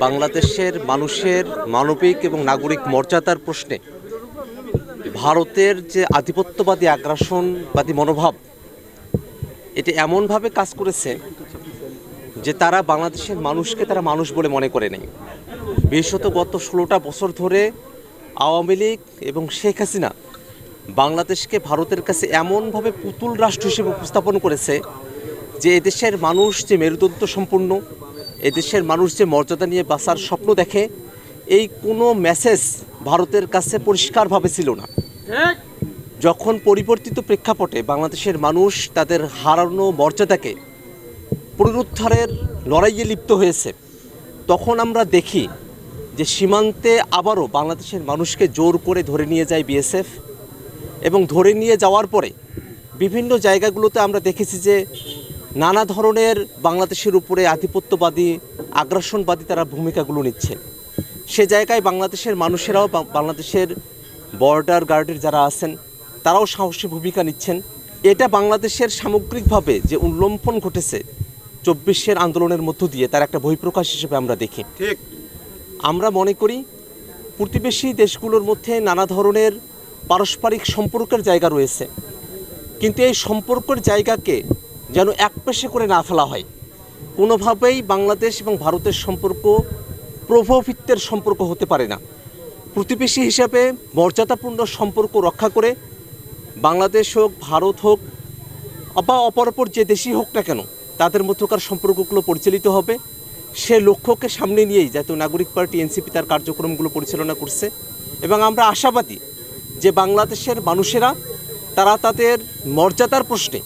বাংলাদেশের মানুষের মানবিক এবং নাগরিক মর্যাদার প্রশ্নে ভারতের যে আধিপত্যবাদী আগ্রাসনবাদী মনোভাব, এটি এমনভাবে কাজ করেছে যে তারা বাংলাদেশের মানুষকে তারা মানুষ বলে মনে করে নেই। বিশেষত গত 16টা বছর ধরে আওয়ামী লীগ এবং শেখ হাসিনা বাংলাদেশকে ভারতের কাছে এমনভাবে পুতুল রাষ্ট্র হিসেবে উপস্থাপন করেছে যে এদেশের মানুষ যে মেরুদণ্ড সম্পূর্ণ, এদেশের মানুষ যে মর্যাদা নিয়ে বাঁচার স্বপ্ন দেখে, এই কোনো মেসেজ ভারতের কাছে পরিষ্কারভাবে ছিল না। যখন পরিবর্তিত প্রেক্ষাপটে বাংলাদেশের মানুষ তাদের হারানো মর্যাদাকে পুনরুদ্ধারের লড়াইয়ে লিপ্ত হয়েছে, তখন আমরা দেখি যে সীমান্তে আবারও বাংলাদেশের মানুষকে জোর করে ধরে নিয়ে যায় বিএসএফ, এবং ধরে নিয়ে যাওয়ার পরে বিভিন্ন জায়গাগুলোতে আমরা দেখেছি যে নানা ধরনের বাংলাদেশের উপরে আধিপত্যবাদী আগ্রাসনবাদী তারা ভূমিকাগুলো নিচ্ছে। সে জায়গায় বাংলাদেশের মানুষেরাও, বাংলাদেশের বর্ডার গার্ডের যারা আছেন তারাও সাহসী ভূমিকা নিচ্ছেন। এটা বাংলাদেশের সামগ্রিকভাবে যে উল্লম্ফন ঘটেছে 24-এর আন্দোলনের মধ্য দিয়ে, তার একটা বহিঃপ্রকাশ হিসেবে আমরা দেখি। ঠিক, আমরা মনে করি প্রতিবেশী দেশগুলোর মধ্যে নানা ধরনের পারস্পরিক সম্পর্কের জায়গা রয়েছে, কিন্তু এই সম্পর্কের জায়গাকে যেন একপেশে করে না ফেলা হয়। কোনোভাবেই বাংলাদেশ এবং ভারতের সম্পর্ক প্রভাবিতের সম্পর্ক হতে পারে না। প্রতিবেশী হিসাবে মর্যাদাপূর্ণ সম্পর্ক রক্ষা করে বাংলাদেশ হোক, ভারত হোক, বা অপরাপর যে দেশই হোক না কেন, তাদের মধ্যকার সম্পর্কগুলো পরিচালিত হবে। সে লক্ষ্যকে সামনে নিয়েই জাতীয় নাগরিক পার্টি এনসিপি তার কার্যক্রমগুলো পরিচালনা করছে, এবং আমরা আশাবাদী যে বাংলাদেশের মানুষেরা তারা তাদের মর্যাদার প্রশ্নে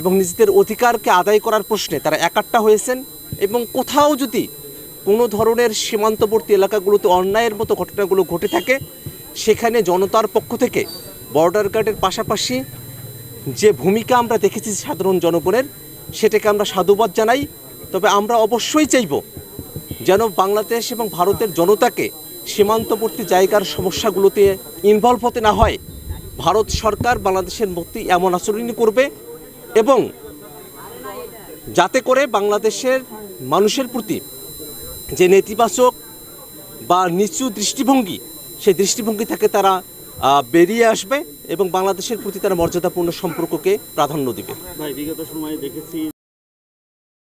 এবং নিজেদের অধিকারকে আদায় করার প্রশ্নে তারা একাট্টা হয়েছেন। এবং কোথাও যদি কোনো ধরনের সীমান্তবর্তী এলাকাগুলোতে অন্যায়ের মতো ঘটনাগুলো ঘটে থাকে, সেখানে জনতার পক্ষ থেকে বর্ডার গার্ডের পাশাপাশি যে ভূমিকা আমরা দেখেছি সাধারণ জনগণের, সেটাকে আমরা সাধুবাদ জানাই। তবে আমরা অবশ্যই চাইব যেন বাংলাদেশ এবং ভারতের জনতাকে সীমান্তবর্তী জায়গার সমস্যাগুলোতে ইনভলভ হতে না হয়। ভারত সরকার বাংলাদেশের মধ্যে এমন আচরণই করবে, এবং যাতে করে বাংলাদেশের মানুষের প্রতি যে নেতিবাচক বা নিচু দৃষ্টিভঙ্গি, সেই দৃষ্টিভঙ্গি থেকে তারা বেরিয়ে আসবে এবং বাংলাদেশের প্রতি তারা মর্যাদাপূর্ণ সম্পর্ককে প্রাধান্য দিবে। বিগত সময়ে দেখেছি